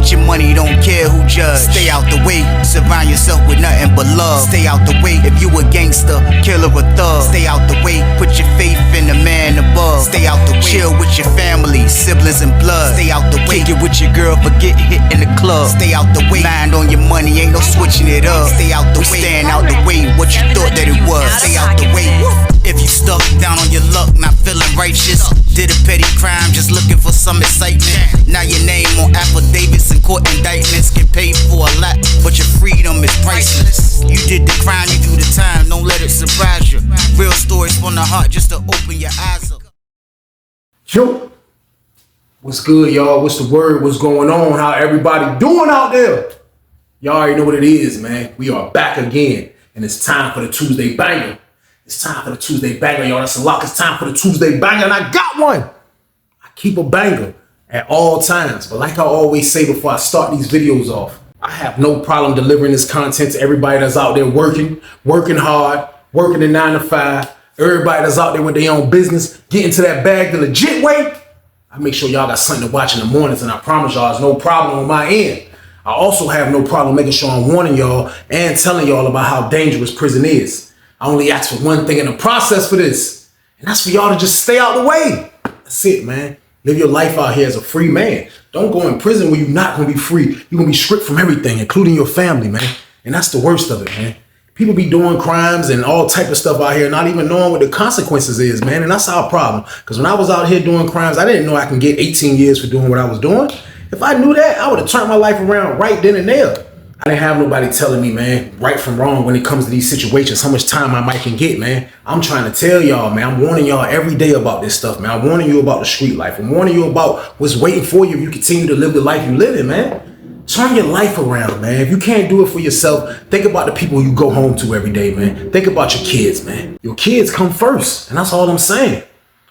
Get your money, don't care who judge. Stay out the way, surround yourself with nothing but love. Stay out the way, if you a gangster, killer or thug. Stay out the way, put your faith in the man above. Stay out the way, chill with your family, siblings and blood. Stay out the way, kick it with your girl, forget hit in the club. Stay out the way, mind on your money, ain't no switching it up. Stay out the way, stand out the way, what you thought that it was. Stay out the way. If you stuck down on your luck, not feeling righteous, did a petty crime, just looking for some excitement. Now your name on affidavits and court indictments, get paid for a lot, but your freedom is priceless. You did the crime, you do the time, don't let it surprise you. Real stories from the heart, just to open your eyes up. Yo, what's good, y'all? What's the word? What's going on? How everybody doing out there? Y'all already know what it is, man. We are back again, and it's time for the Tuesday banger. It's time for the Tuesday banger, y'all. That's a lock. It's time for the Tuesday banger, and I got one. I keep a banger at all times, but like I always say before I start these videos off, I have no problem delivering this content to everybody that's out there working hard, working the 9 to 5. Everybody that's out there with their own business, getting to that bag the legit way. I make sure y'all got something to watch in the mornings, and I promise y'all there's no problem on my end. I also have no problem making sure I'm warning y'all and telling y'all about how dangerous prison is. I only ask for one thing in the process for this, and that's for y'all to just stay out the way. That's it, man. Live your life out here as a free man. Don't go in prison where you're not going to be free. You're going to be stripped from everything, including your family, man. And that's the worst of it, man. People be doing crimes and all type of stuff out here, not even knowing what the consequences is, man. And that's our problem. Because when I was out here doing crimes, I didn't know I can get 18 years for doing what I was doing. If I knew that, I would have turned my life around right then and there. I didn't have nobody telling me, man, right from wrong when it comes to these situations, how much time I might can get, man. I'm trying to tell y'all, man, I'm warning y'all every day about this stuff, man. I'm warning you about the street life. I'm warning you about what's waiting for you if you continue to live the life you live in, man. Turn your life around, man. If you can't do it for yourself, think about the people you go home to every day, man. Think about your kids, man. Your kids come first, and that's all I'm saying.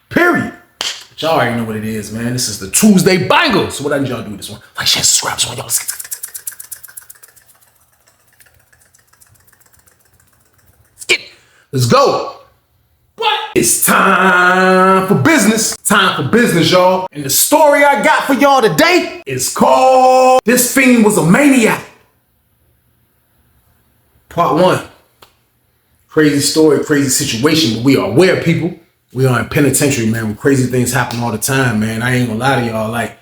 Period. But y'all already know what it is, man. This is the Tuesday banger. So what I need y'all to do this one? Like, share, subscribe, so y'all. Let's go. What? It's time for business. Time for business, y'all. And the story I got for y'all today is called This Fiend Was a Maniac. Part 1. Crazy story, crazy situation, but we are aware, people. We are in penitentiary, man, where crazy things happen all the time, man. I ain't gonna lie to y'all. Like,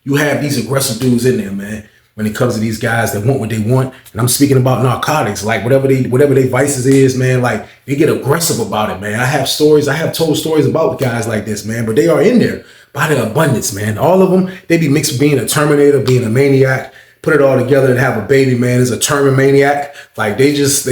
you have these aggressive dudes in there, man, when it comes to these guys that want what they want. And I'm speaking about narcotics, like whatever they vices is, man, like they get aggressive about it, man. I have told stories about guys like this, man, but they are in there by the abundance, man. All of them, they be mixed with being a Terminator, being a maniac, put it all together and have a baby, man, is a Termomaniac. Like they just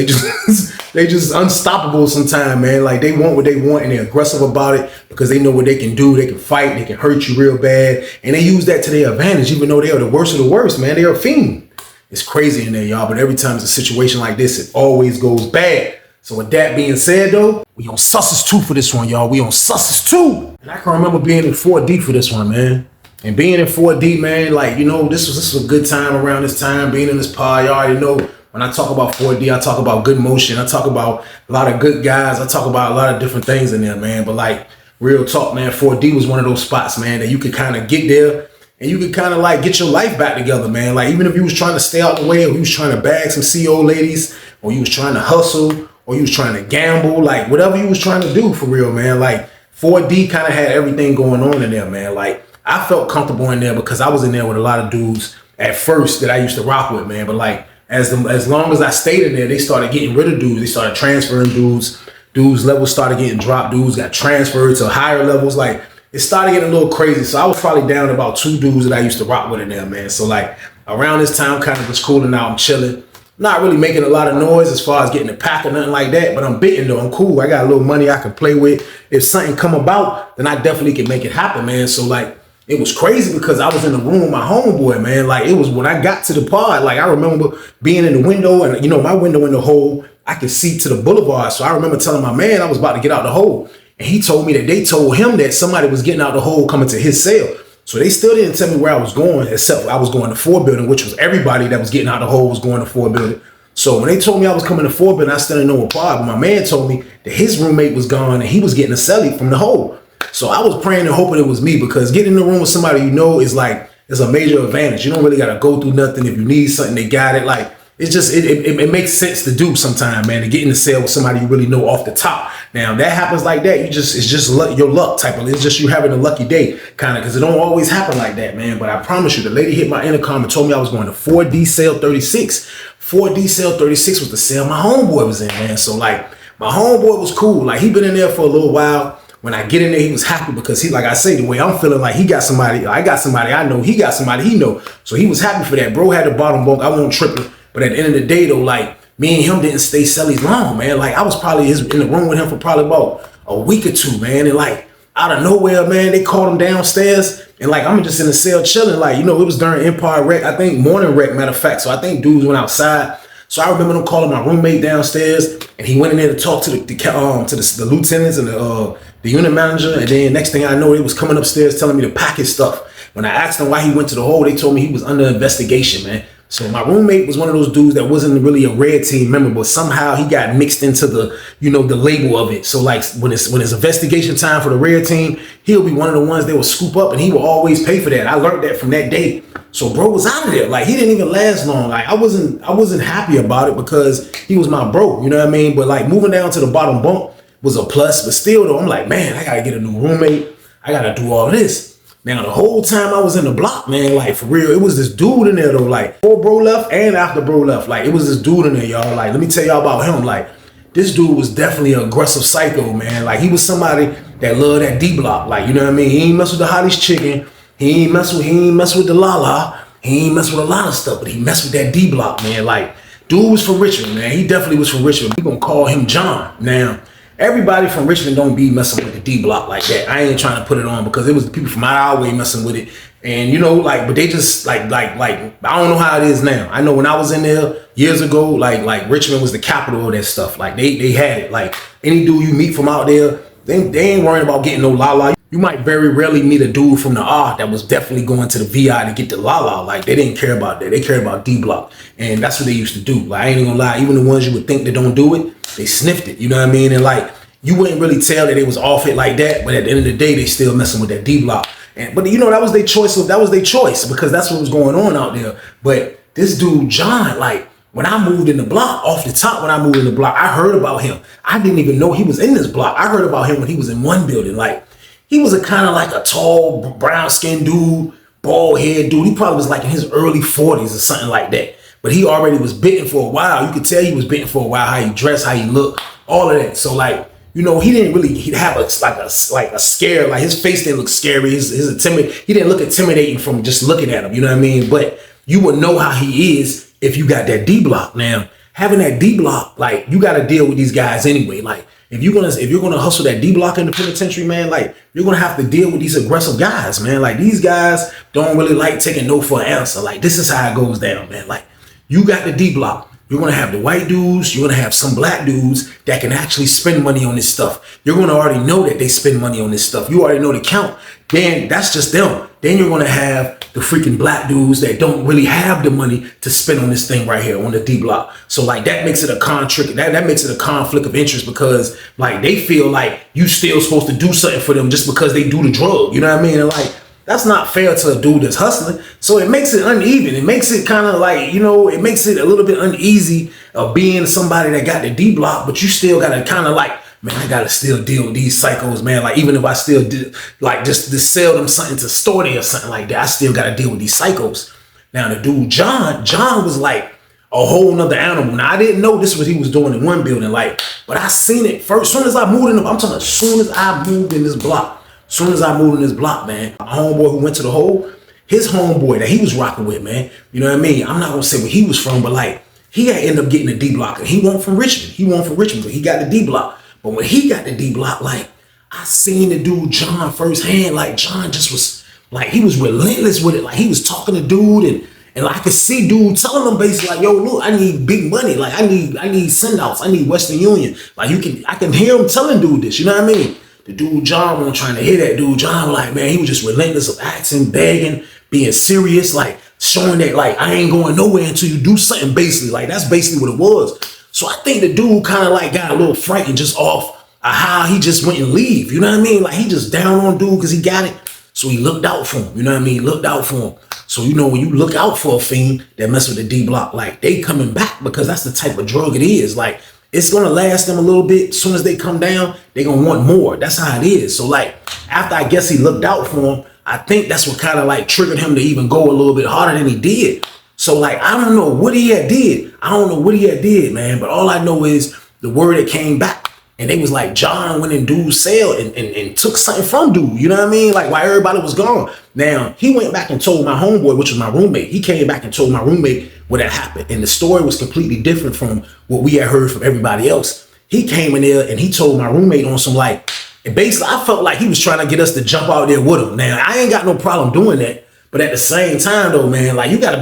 unstoppable sometimes, man. Like they want what they want and they're aggressive about it because they know what they can do. They can fight, they can hurt you real bad. And they use that to their advantage, even though they are the worst of the worst, man. They are a fiend. It's crazy in there, y'all. But every time it's a situation like this, it always goes bad. So with that being said, though, we on Sussex 2 for this one, y'all. We on Sussex 2. And I can remember being in 4D for this one, man. And being in 4D, man, like, you know, this was a good time around this time, being in this pod. Y'all already know when I talk about 4D, I talk about good motion. I talk about a lot of good guys. I talk about a lot of different things in there, man. But like, real talk, man, 4D was one of those spots, man, that you could kind of get there and you could kind of like get your life back together, man. Like, even if you was trying to stay out the way or you was trying to bag some CO ladies or you was trying to hustle or you was trying to gamble, like whatever you was trying to do for real, man. Like 4D kind of had everything going on in there, man. Like, I felt comfortable in there because I was in there with a lot of dudes at first that I used to rock with, man. But like, as long as I stayed in there, they started getting rid of dudes. They started transferring dudes. Dudes' levels started getting dropped. Dudes got transferred to higher levels. Like, it started getting a little crazy. So I was probably down to about 2 dudes that I used to rock with in there, man. So like, around this time, kind of was cooling out. I'm chilling. Not really making a lot of noise as far as getting a pack or nothing like that, but I'm bitten though. I'm cool. I got a little money I can play with. If something come about, then I definitely can make it happen, man. So like, it was crazy because I was in the room with my homeboy, man. Like, it was when I got to the pod, like I remember being in the window and, you know, my window in the hole, I could see to the boulevard. So I remember telling my man I was about to get out the hole. And he told me that they told him that somebody was getting out the hole coming to his cell. So they still didn't tell me where I was going, except I was going to 4 building, which was everybody that was getting out the hole was going to 4 building. So when they told me I was coming to 4 building, I still didn't know what pod. But my man told me that his roommate was gone and he was getting a celly from the hole. So I was praying and hoping it was me because getting in the room with somebody you know is like it's a major advantage. You don't really gotta go through nothing. If you need something, they got it. Like it's just it makes sense to do sometime, man, to get in the cell with somebody you really know off the top. Now that happens like that, it's just luck, your luck type of. It's just you having a lucky day, kind of, because it don't always happen like that, man. But I promise you, the lady hit my intercom and told me I was going to 4D cell 36. 4D cell 36 was the cell my homeboy was in, man. So like my homeboy was cool. Like he been in there for a little while. When I get in there, he was happy because he, like I say, the way I'm feeling, like he got somebody, I got somebody I know, he got somebody he know. So he was happy for that. Bro had the bottom bunk. I won't trip it. But at the end of the day, though, like me and him didn't stay cellies long, man. Like I was probably in the room with him for probably about a week or two, man. And like out of nowhere, man, they called him downstairs. And like I'm just in the cell chilling. Like, you know, it was during Empire Rec, I think morning rec, matter of fact. So I think dudes went outside. So I remember them calling my roommate downstairs, and he went in there to talk to the lieutenants and the unit manager. And then next thing I know, they was coming upstairs telling me to pack his stuff. When I asked them why he went to the hole, they told me he was under investigation, man. So my roommate was one of those dudes that wasn't really a red team member, but somehow he got mixed into the, you know, the label of it. So like when it's investigation time for the red team, he'll be one of the ones they will scoop up, and he will always pay for that. I learned that from that day. So bro was out of there. Like he didn't even last long. Like I wasn't happy about it because he was my bro, you know what I mean? But like moving down to the bottom bunk was a plus, but still though, I'm like, man, I gotta get a new roommate. I gotta do all this. Now, the whole time I was in the block, man, like, for real, it was this dude in there, though, like, before bro left and after bro left. Like, it was this dude in there, y'all. Like, let me tell y'all about him. Like, this dude was definitely an aggressive psycho, man. Like, he was somebody that loved that D-block. Like, you know what I mean? He ain't mess with the hottest chicken. He ain't mess with the Lala. He ain't mess with a lot of stuff, but he messed with that D-block, man. Like, dude was from Richmond, man. He definitely was from Richmond. We gonna call him John. Now, everybody from Richmond don't be messing with the D block like that. I ain't trying to put it on because it was the people from our way messing with it. And you know, like, but they just like, I don't know how it is now. I know when I was in there years ago, like Richmond was the capital of that stuff. Like they had it. Like any dude you meet from out there, they ain't worrying about getting no la. You might very rarely meet a dude from the R that was definitely going to the VI to get the la. Like they didn't care about that. They cared about D block. And that's what they used to do. Like I ain't even gonna lie, even the ones you would think that don't do it, they sniffed it, you know what I mean? And like, you wouldn't really tell that they was off it like that, but at the end of the day, they still messing with that D block. But you know, that was their choice. That was their choice because that's what was going on out there. But this dude, John, like when I moved in the block, off the top, when I moved in the block, I heard about him. I didn't even know he was in this block. I heard about him when he was in one building. Like he was a kind of like a tall, brown skinned dude, bald head dude. He probably was like in his early 40s or something like that. But he already was bitten for a while. You could tell he was bitten for a while, how he dressed, how he looked, all of that. So like, you know, he didn't really have a scare, like his face didn't look scary. He didn't look intimidating from just looking at him, you know what I mean? But you would know how he is if you got that D block. Now, having that D block, like you got to deal with these guys anyway. Like if you're gonna hustle that D block in the penitentiary, man, like you're gonna have to deal with these aggressive guys, man. Like these guys don't really like taking no for an answer. Like this is how it goes down, man. Like you got the D block. You're going to have the white dudes. You're going to have some black dudes that can actually spend money on this stuff. You're going to already know that they spend money on this stuff. You already know the count. Then that's just them. Then you're going to have the freaking black dudes that don't really have the money to spend on this thing right here on the D block. So like that makes it a conflict. That makes it a conflict of interest because like they feel like you still supposed to do something for them just because they do the drug. You know what I mean? And like, that's not fair to a dude that's hustling. So it makes it uneven. It makes it kind of like, you know, it makes it a little bit uneasy of being somebody that got the D block, but you still got to kind of like, man, I got to still deal with these psychos, man. Like, even if I still did, like, just sell them something to store there or something like that, I still got to deal with these psychos. Now, the dude, John was like a whole nother animal. Now, I didn't know this was what he was doing in one building, like, but I seen it first. As soon as I moved in, I'm talking about as soon as I moved in this block. As soon as I moved in this block, man, my homeboy who went to the hole, his homeboy that he was rocking with, man, you know what I mean? I'm not going to say where he was from, but like, he had ended up getting a D block. And he wasn't from Richmond. But he got the D block. But when he got the D block, like, I seen the dude, John, firsthand. Like, John just was, like, he was relentless with it. Like, he was talking to dude, and like, I could see dude telling him basically, like, yo, look, I need big money. Like, I need send-outs. I need Western Union. Like, I can hear him telling dude this, you know what I mean? The dude John wasn't trying to hit that dude. John, like, man, he was just relentless of acting, begging, being serious, like showing that, like, I ain't going nowhere until you do something, basically. Like, that's basically what it was. So I think the dude kind of like got a little frightened just off how he just went and leave. You know what I mean? Like, he just down on dude because he got it. So he looked out for him. You know what I mean? Looked out for him. So, you know, when you look out for a fiend that mess with the D block, like they coming back because that's the type of drug it is. Like it's gonna last them a little bit. As soon as they come down, they gonna want more. That's how it is. So like after I guess he looked out for him, I think that's what kind of like triggered him to even go a little bit harder than he did. So like I don't know what he had did. I don't know what he had did, man. But all I know is the word that came back. And they was like, John went in dude's cell and took something from dude. You know what I mean? Like while everybody was gone. Now, he went back and told my homeboy, which was my roommate. He came back and told my roommate what had happened. And the story was completely different from what we had heard from everybody else. He came in there and he told my roommate on some like, and basically I felt like he was trying to get us to jump out there with him. Now, I ain't got no problem doing that. But at the same time, though, man, like you gotta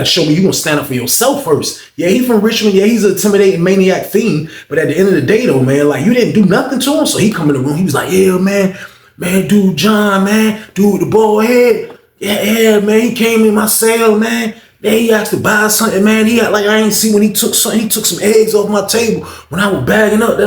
show me you gonna stand up for yourself first. Yeah, he from Richmond. Yeah, he's an intimidating maniac fiend. But at the end of the day, though, man, like you didn't do nothing to him. So he come in the room. He was like, yeah, man, dude, John, man, dude, the bald head. Yeah, man, he came in my cell, man. Then he asked to buy something, man. He had like I ain't see when he took something. He took some eggs off my table when I was bagging up.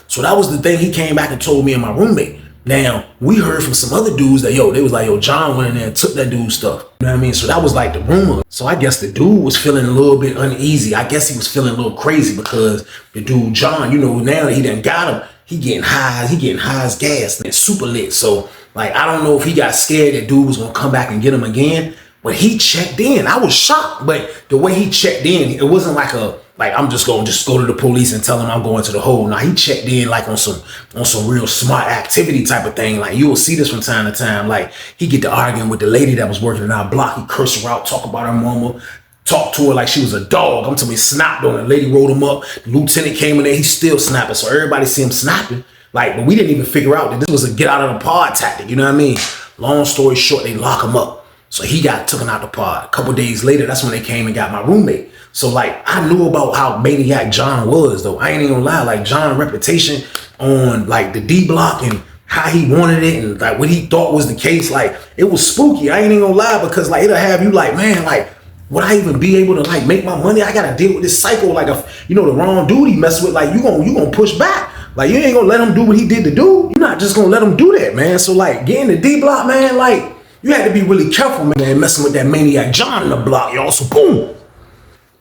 So that was the thing. He came back and told me and my roommate. Now, we heard from some other dudes that, they was like, John went in there and took that dude's stuff. You know what I mean? So that was like the rumor. So I guess the dude was feeling a little bit uneasy. I guess he was feeling a little crazy because the dude, John, now that he done got him, he getting high as gas and super lit. So, like, I don't know if he got scared that dude was going to come back and get him again, but he checked in. I was shocked, but the way he checked in, it wasn't like I'm just going to go to the police and tell him I'm going to the hole. Now he checked in like on some real smart activity type of thing. Like you will see this from time to time. Like he get to arguing with the lady that was working in our block. He cursed her out, talk about her mama, talk to her like she was a dog. I'm telling you, he snapped on her. The lady rolled him up. The lieutenant came in there. He's still snapping. So everybody see him snapping. Like, but we didn't even figure out that this was a get out of the pod tactic. You know what I mean? Long story short, they lock him up. So he got taken out the pod. A couple days later, that's when they came and got my roommate. So like I knew about how maniac John was though. I ain't even gonna lie, like John's reputation on like the D block and how he wanted it and like what he thought was the case, like it was spooky. I ain't even gonna lie because like it'll have you like, man, like would I even be able to like make my money? I gotta deal with this cycle. Like if the wrong dude he mess with, like you gonna push back. Like you ain't gonna let him do what he did to do. You're not just gonna let him do that, man. So like getting the D block, man, like you had to be really careful, man, messing with that maniac John in the block, y'all. So boom.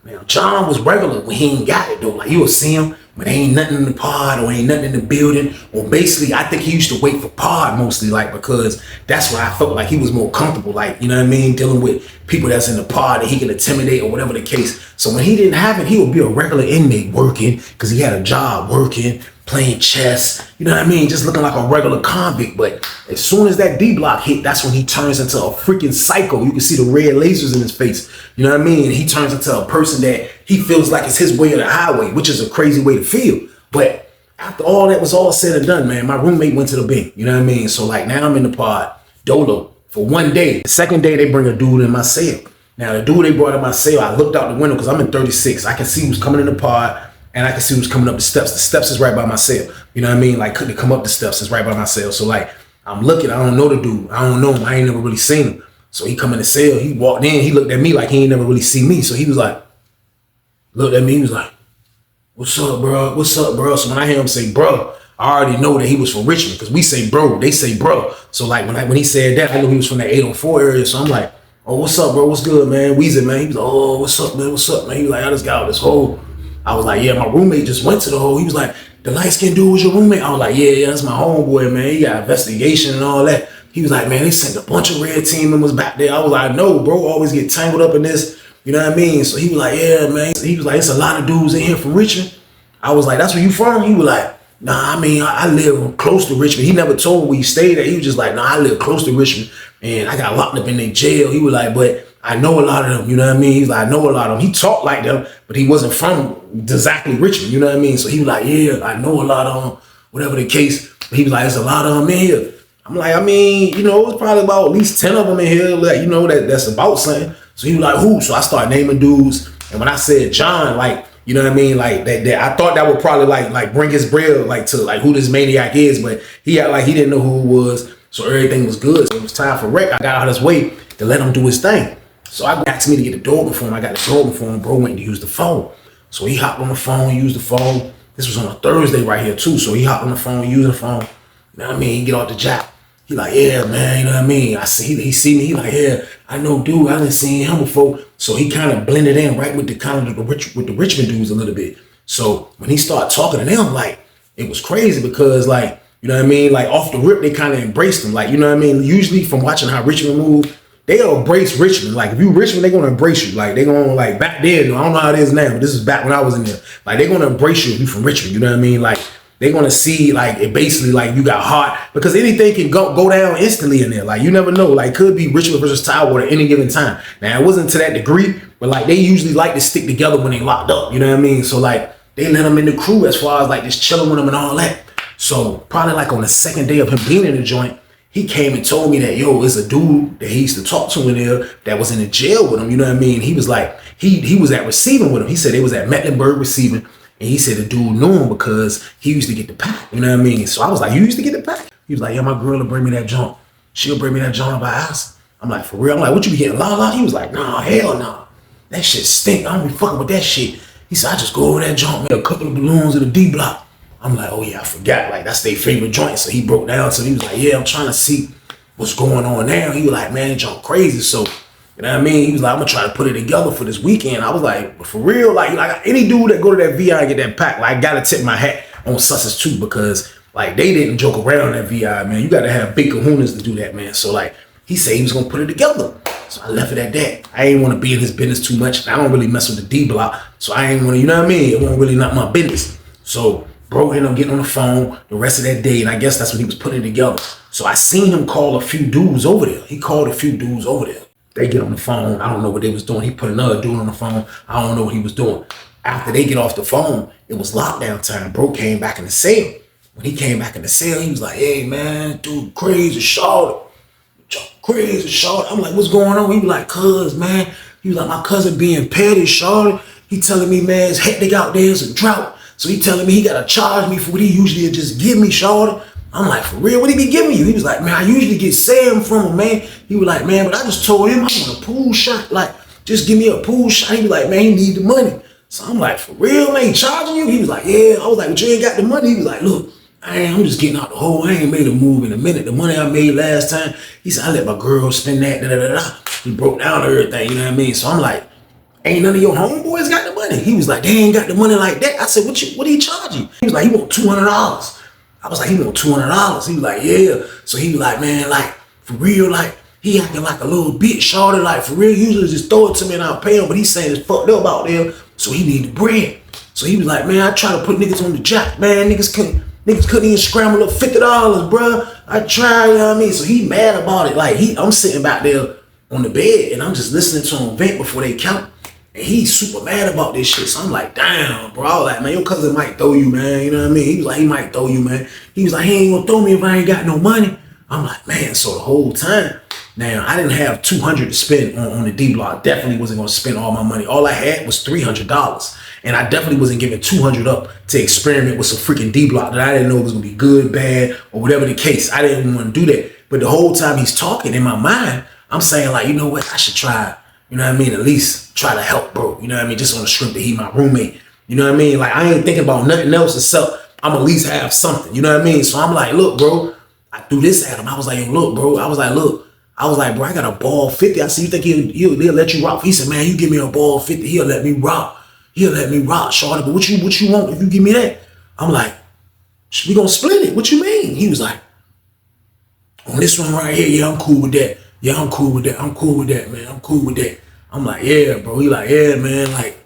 Now, John was regular when he ain't got it, though. Like, you will see him when there ain't nothing in the pod or ain't nothing in the building. Or basically, I think he used to wait for pod mostly, like, because that's where I felt like he was more comfortable, like, you know what I mean? Dealing with people that's in the pod that he can intimidate or whatever the case. So when he didn't have it, he would be a regular inmate working because he had a job working, playing chess, you know what I mean? Just looking like a regular convict. But as soon as that D block hit, that's when he turns into a freaking psycho. You can see the red lasers in his face. You know what I mean? He turns into a person that he feels like it's his way or the highway, which is a crazy way to feel. But after all that was all said and done, man, my roommate went to the bank. You know what I mean? So like now I'm in the pod, dolo, for one day. The second day they bring a dude in my cell. Now the dude they brought in my cell, I looked out the window because I'm in 36. I can see who's coming in the pod. And I can see who's coming up the steps. The steps is right by my cell. You know what I mean? Like, couldn't come up the steps. It's right by my cell. So, like, I'm looking. I don't know the dude. I don't know him. I ain't never really seen him. So, he come in the cell. He walked in. He looked at me like he ain't never really seen me. So, he was like, looked at me. He was like, what's up, bro? What's up, bro? So, when I hear him say, bro, I already know that he was from Richmond because we say bro. They say bro. So, like, when he said that, I knew he was from that 804 area. So, I'm like, oh, what's up, bro? What's good, man? Weezy, man. He was like, oh, what's up, man? What's up, man? He was like, I just got out this hole. I was like, yeah, my roommate just went to the hole. He was like, the light-skinned dude was your roommate? I was like, yeah, that's my homeboy, man. He got investigation and all that. He was like, man, they sent a bunch of red team members back there. I was like, no, bro, always get tangled up in this. You know what I mean? So he was like, yeah, man. He was like, it's a lot of dudes in here from Richmond. I was like, that's where you from? He was like, nah, I mean, I live close to Richmond. He never told me where he stayed at. He was just like, nah, I live close to Richmond. And I got locked up in their jail. He was like, but I know a lot of them, you know what I mean? He's like, I know a lot of them. He talked like them, but he wasn't from exactly Richmond, you know what I mean? So he was like, yeah, I know a lot of them, whatever the case. But he was like, there's a lot of them in here. I'm like, I mean, it's probably about at least 10 of them in here, like, that's about something. So he was like, who? So I started naming dudes. And when I said John, like, you know what I mean? Like that I thought that would probably like bring his bread like to like who this maniac is, but he had like he didn't know who it was. So everything was good. So it was time for Rick. I got out of his way to let him do his thing. So I asked me to get the door for him. I got the door for him. Bro went to use the phone. So he hopped on the phone, used the phone. This was on a Thursday right here too. So he hopped on the phone, using the phone. You know what I mean? He get off the job. He like, yeah, man, you know what I mean? I see, he see me, he like, yeah, I know dude, I didn't see him before. So he kind of blended in right with the kind of with the Richmond dudes a little bit. So when he started talking to them, like, it was crazy because like, you know what I mean? Like off the rip, they kind of embraced him. Like, you know what I mean? Usually from watching how Richmond move, they'll embrace Richmond. Like if you Richmond, they're gonna embrace you. Like they gonna like back then, I don't know how it is now, but this is back when I was in there. Like they're gonna embrace you if you from Richmond, you know what I mean? Like they're gonna see like it basically like you got heart because anything can go down instantly in there. Like you never know. Like could be Richmond versus Tidewater at any given time. Now it wasn't to that degree, but like they usually like to stick together when they locked up. You know what I mean? So like they let him in the crew as far as like just chilling with him and all that. So probably like on the second day of him being in the joint, he came and told me that, yo, it's a dude that he used to talk to in there that was in the jail with him. You know what I mean? He was like, he was at receiving with him. He said they was at Mecklenburg receiving. And he said the dude knew him because he used to get the pack. You know what I mean? So I was like, you used to get the pack? He was like, yeah, my girl will bring me that junk. She'll bring me that junk by house. I'm like, for real? I'm like, what you be getting? La la? He was like, nah, hell no. Nah. That shit stink. I don't be fucking with that shit. He said, I just go over that junk, made a couple of balloons in the D block. I'm like, oh yeah, I forgot. Like, that's their favorite joint. So he broke down. So he was like, yeah, I'm trying to see what's going on now. He was like, man, that junk crazy. So, you know what I mean? He was like, I'm gonna try to put it together for this weekend. I was like, for real, like any dude that go to that VI and get that pack, like I gotta tip my hat on Sussex too, because like they didn't joke around that VI, man. You gotta have big kahunas to do that, man. So like he said he was gonna put it together. So I left it at that. I ain't wanna be in his business too much. I don't really mess with the D block. So I ain't wanna, you know what I mean? It wasn't really not my business. So bro ended up getting on the phone the rest of that day, and I guess that's when he was putting it together. So I seen him call a few dudes over there. He called a few dudes over there. They get on the phone. I don't know what they was doing. He put another dude on the phone. I don't know what he was doing. After they get off the phone, it was lockdown time. Bro came back in the cell. When he came back in the cell, he was like, hey, man, dude, crazy short. Crazy short. I'm like, what's going on? He was like, cuz, man. He was like, my cousin being petty, short. He telling me, man, it's hectic out there. It's a drought. So he telling me he got to charge me for what he usually just give me, short. I'm like, for real, what he be giving you? He was like, man, I usually get Sam from him, man. He was like, man, but I just told him I want a pool shot. Like, just give me a pool shot. He was like, man, he need the money. So I'm like, for real, man, he charging you? He was like, yeah. I was like, but you ain't got the money? He was like, look, I'm just getting out the hole. I ain't made a move in a minute. The money I made last time, he said, I let my girl spend that, da-da-da-da. He broke down everything, you know what I mean? So I'm like, ain't none of your homeboys got the money? He was like, they ain't got the money like that. I said, what do he charge you? He was like, he want $200. I was like, he want $200. He was like, yeah. So he was like, man, like, for real, like, he acting like a little bitch, shorty, like, for real, usually just throw it to me and I'll pay him, but he's saying it's fucked up out there, so he need the bread. So he was like, man, I try to put niggas on the jack, man, niggas couldn't even scramble up $50, bruh. I tried, you know what I mean? So he mad about it. Like, I'm sitting back there on the bed and I'm just listening to him vent before they count. And he's super mad about this shit. So I'm like, damn, bro. I was like, man, your cousin might throw you, man. You know what I mean? He was like, he might throw you, man. He was like, he ain't gonna throw me if I ain't got no money. I'm like, man, so the whole time, now I didn't have $200 to spend on the D block. Definitely wasn't gonna spend all my money. All I had was $300. And I definitely wasn't giving $200 up to experiment with some freaking D block that I didn't know was gonna be good, bad, or whatever the case. I didn't want to do that. But the whole time he's talking in my mind, I'm saying like, you know what, I should try. You know what I mean? At least try to help, bro. You know what I mean? Just on the strength that he my roommate. You know what I mean? Like, I ain't thinking about nothing else except I'm at least have something. You know what I mean? So I'm like, look, bro. I threw this at him. I was like, yo, look, bro. I was like, bro, I got a ball 50. I said, you think he'll let you rock? He said, man, you give me a ball 50, he'll let me rock. He'll let me rock, shorty. But what you want if you give me that? I'm like, we gonna split it. What you mean? He was like, on this one right here, yeah, I'm cool with that. Yeah, I'm cool with that. I'm cool with that, man. I'm cool with that. I'm like, yeah, bro. He like, yeah, man. Like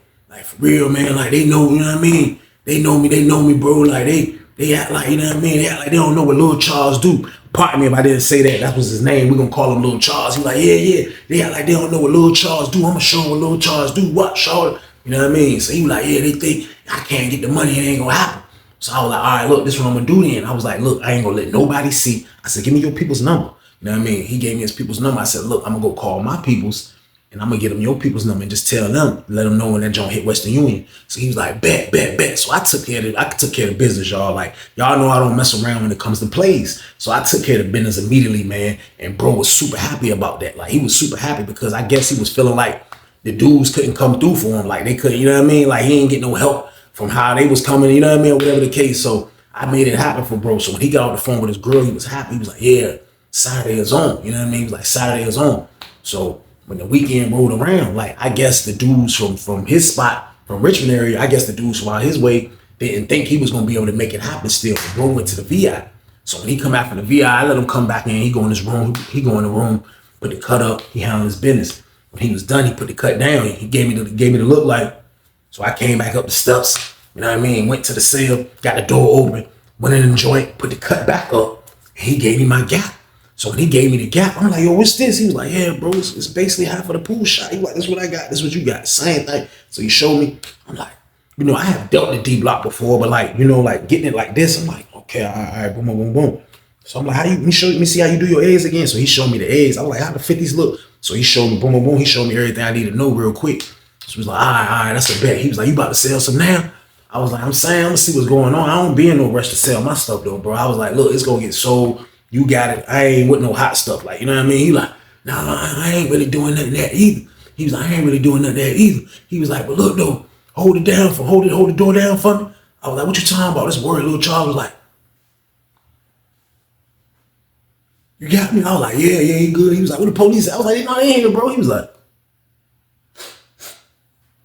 for real, man. Like they know, you know what I mean? They know me, bro. Like they act like, you know what I mean? They act like they don't know what Lil Charles do. Pardon me if I didn't say that. That was his name. We're gonna call him Lil Charles. He like, yeah. They act like they don't know what Lil Charles do. I'm gonna show them what Lil Charles do. What, Charles? You know what I mean? So he was like, yeah, they think I can't get the money. It ain't gonna happen. So I was like, all right, look, this is what I'm gonna do then. I was like, look, I ain't gonna let nobody see. I said, give me your people's number. You know what I mean? He gave me his people's number. I said, look, I'm gonna go call my people's and I'm gonna get them your people's number and just tell them, let them know when that joint hit Western Union. So he was like, bet. So I took care of business, y'all. Like, y'all know I don't mess around when it comes to plays. So I took care of the business immediately, man. And bro was super happy about that. Like, he was super happy because I guess he was feeling like the dudes couldn't come through for him. Like, they couldn't, you know what I mean? Like, he ain't get no help from how they was coming, you know what I mean? Or whatever the case. So I made it happen for bro. So when he got on the phone with his girl, he was happy. He was like, yeah, Saturday is on. You know what I mean? He was like, Saturday is on. So when the weekend rolled around, like, I guess the dudes from his spot, from Richmond area, I guess the dudes from out his way didn't think he was going to be able to make it happen still. The bro went to the VI. So when he come out from the VI, I let him come back in. He go in his room. He go in the room, put the cut up. He handled his business. When he was done, he put the cut down. He gave me the look like. So I came back up the steps. You know what I mean? Went to the cell, got the door open, went in the joint, put the cut back up. And he gave me my gap. So when he gave me the gap, I'm like, yo, what's this? He was like, yeah, bro, it's basically half of the pool shot. He was like, this is what I got. This is what you got. Same thing. So he showed me. I'm like, you know, I have dealt the D block before, but like, you know, like getting it like this, I'm like, okay, all right, boom, boom, boom, boom. So I'm like, let me see how you do your A's again. So he showed me the A's. I was like, how the 50s look? So he showed me, boom, boom, boom. He showed me everything I need to know real quick. So he was like, all right, that's a bet. He was like, you about to sell some now? I was like, I'm gonna see what's going on. I don't be in no rush to sell my stuff though, bro. I was like, look, it's gonna get sold. You got it. I ain't with no hot stuff. Like, you know what I mean? He like, nah, I ain't really doing nothing that either. He was like, I ain't really doing nothing that either. He was like, but look though, hold the door down for me. I was like, what you talking about? This worried little child was like, you got me? I was like, yeah, he good. He was like, what the police at? I was like, no, they ain't here, bro. He was like,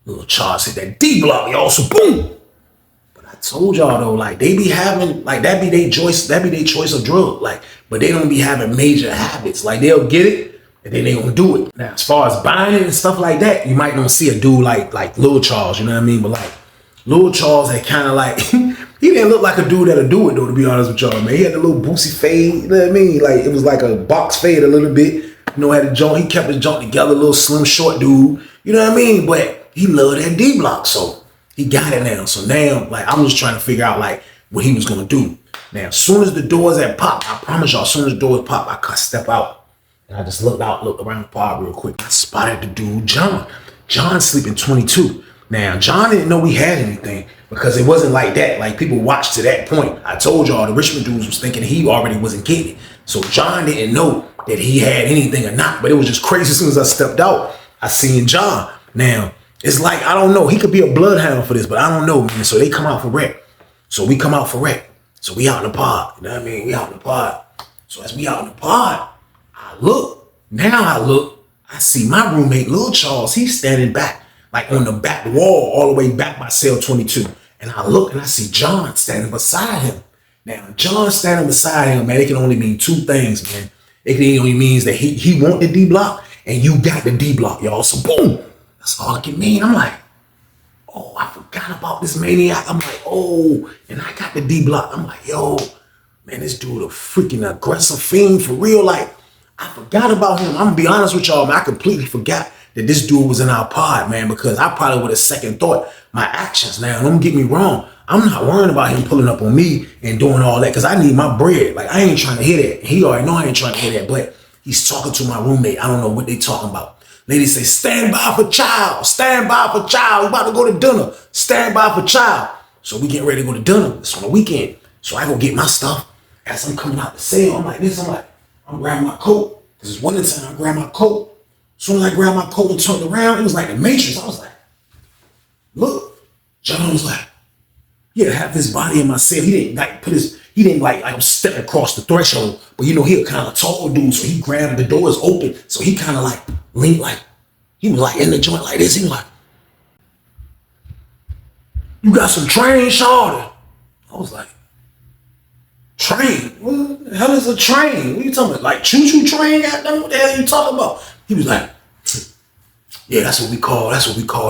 little Charles hit that D block, y'all. So boom. But I told y'all though, like they be having, like that be their choice of drug. Like, but they don't be having major habits. Like they'll get it and then they gonna do it. Now, as far as buying it and stuff like that, you might not see a dude like Lil Charles, you know what I mean? But like Lil Charles had kind of like he didn't look like a dude that'll do it though, to be honest with y'all, man. He had the little boosie fade, you know what I mean? Like it was like a box fade a little bit. You know, had a joint, he kept his joint together, little slim short dude, you know what I mean? But he loved that D block, so he got it now. So now, like, I'm just trying to figure out like what he was gonna do. Now, as soon as the doors had popped, I promise y'all, as soon as the doors popped, I could step out. And I just looked around the pod real quick. I spotted the dude, John. John sleeping 22. Now, John didn't know we had anything because it wasn't like that. Like, people watched to that point. I told y'all the Richmond dudes was thinking he already wasn't getting it. So John didn't know that he had anything or not. But it was just crazy. As soon as I stepped out, I seen John. Now, it's like, I don't know. He could be a bloodhound for this, but I don't know, man. So they come out for rec. So we come out for rec. So we out in the pod. You know what I mean? We out in the pod. So as we out in the pod, I look. Now I look. I see my roommate, Lil Charles. He's standing back, like on the back wall, all the way back by cell 22. And I look and I see John standing beside him. Now, John standing beside him, man, it can only mean two things, man. It only means that he want the D block and you got the D block, y'all. So boom. That's all it can mean. I'm like, oh, I forgot about this maniac. I'm like, oh, and I got the D block. I'm like, yo, man, this dude a freaking aggressive fiend for real. Like, I forgot about him. I'm gonna be honest with y'all, man. I completely forgot that this dude was in our pod, man, because I probably would have second thought my actions. Now, don't get me wrong. I'm not worrying about him pulling up on me and doing all that because I need my bread. Like, I ain't trying to hear that. He already know I ain't trying to hear that, but he's talking to my roommate. I don't know what they talking about. Ladies say, stand by for child. Stand by for child. We about to go to dinner. Stand by for child. So we getting ready to go to dinner. It's on the weekend. So I go get my stuff. As I'm coming out the cell, I'm like this. I'm grabbing my coat. This is one of the time I grab my coat. As soon as I grabbed my coat and turned around, it was like the Matrix. I was like, look. John was like, he had half his body in my cell. He didn't like I'm stepping across the threshold. But you know, he a kind of tall dude. So he grabbed the doors open. So he kind of like leaned like, he was like in the joint like this. He was like, you got some train, shorty. I was like, train? What the hell is a train? What are you talking about? Like choo-choo train? Goddamn, what the hell are you talking about? He was like, yeah, that's what we call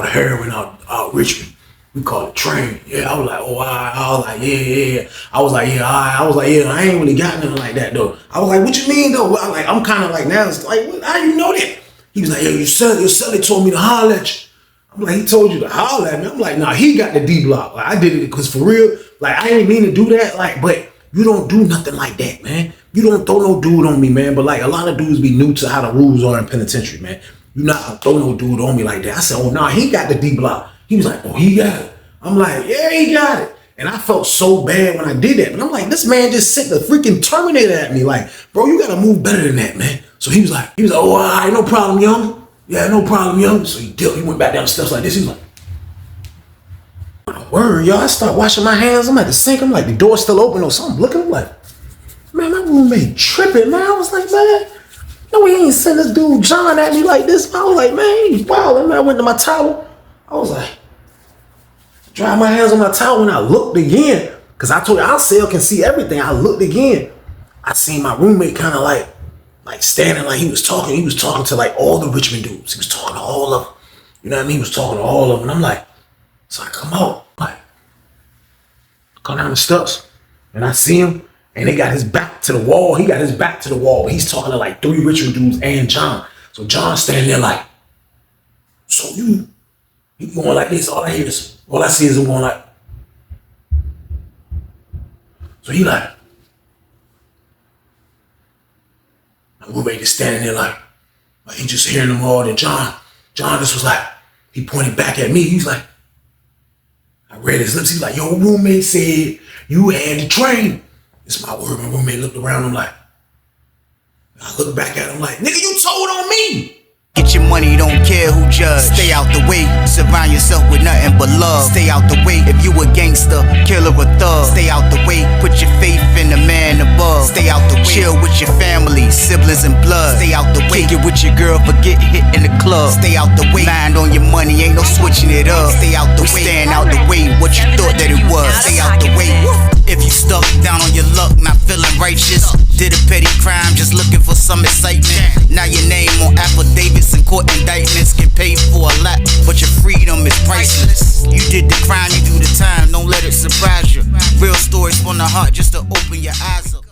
the heroin out Richmond. We call it train. Yeah, I was like, oh, I was like, yeah. I was like, yeah, I was like, yeah, I ain't really got nothing like that though. I was like, what you mean though? I'm kind of like now, it's like, what, how you know that? He was like, yo, your celly told me to holler at you. I'm like, he told you to holler at me? I'm like, nah, he got the D block. Like, I did it because for real, like, I ain't mean to do that. Like, but you don't do nothing like that, man. You don't throw no dude on me, man. But like, a lot of dudes be new to how the rules are in penitentiary, man. You not gonna throw no dude on me like that. I said, oh, nah, he got the D block. He was like, oh, he got it. I'm like, yeah, he got it. And I felt so bad when I did that. But I'm like, this man just sent the freaking Terminator at me. Like, bro, you gotta move better than that, man. So he was like, oh, all right, no problem, young. Yeah, no problem, young. So he went back down the steps like this. He was like, word, y'all. I start washing my hands. I'm at the sink. I'm like, the door's still open or something. Looking, I'm like, Man, my roommate tripping, man. I was like, man, no, he ain't send this dude John at me like this. I was like, man, he's wild. Man, I went to my towel. I was like, dry my hands on my towel when I looked again. Cause I told you our cell can see everything. I looked again. I seen my roommate kind of like standing like he was talking. He was talking to like all the Richmond dudes. He was talking to all of them. You know what I mean? He was talking to all of them. And I'm like, so I come out, like, come down the steps, and I see him, and they got his back to the wall. He got his back to the wall, but he's talking to like 3 Richmond dudes and John. So John's standing there like, so you going like this. All I see is him going like, so he like, my roommate is standing there like he just hearing them all. Then John just was like, he pointed back at me. He's like, I read his lips. He's like, your roommate said you had to train. It's my word. My roommate looked around him like, I looked back at him like, nigga, you told on me. Get your money, don't care who judge. Stay out the way, surround yourself with nothing but love. Stay out the way if you a gangster, killer or thug. Stay out the way, put your faith in the man above. Stay out the way, chill with your family, siblings and blood. Stay out the way, kick it with your girl, forget hit in the club. Stay out the way, mind on your money, ain't no switching it up. Stay out the way, stand out the way, what you thought that it was. Stay out the way. If you stuck down on your luck, not feeling righteous, did a petty crime, just looking for some excitement. Now your name on affidavits and court indictments, get paid for a lot, but your freedom is priceless. You did the crime, you do the time, don't let it surprise you. Real stories from the heart, just to open your eyes up.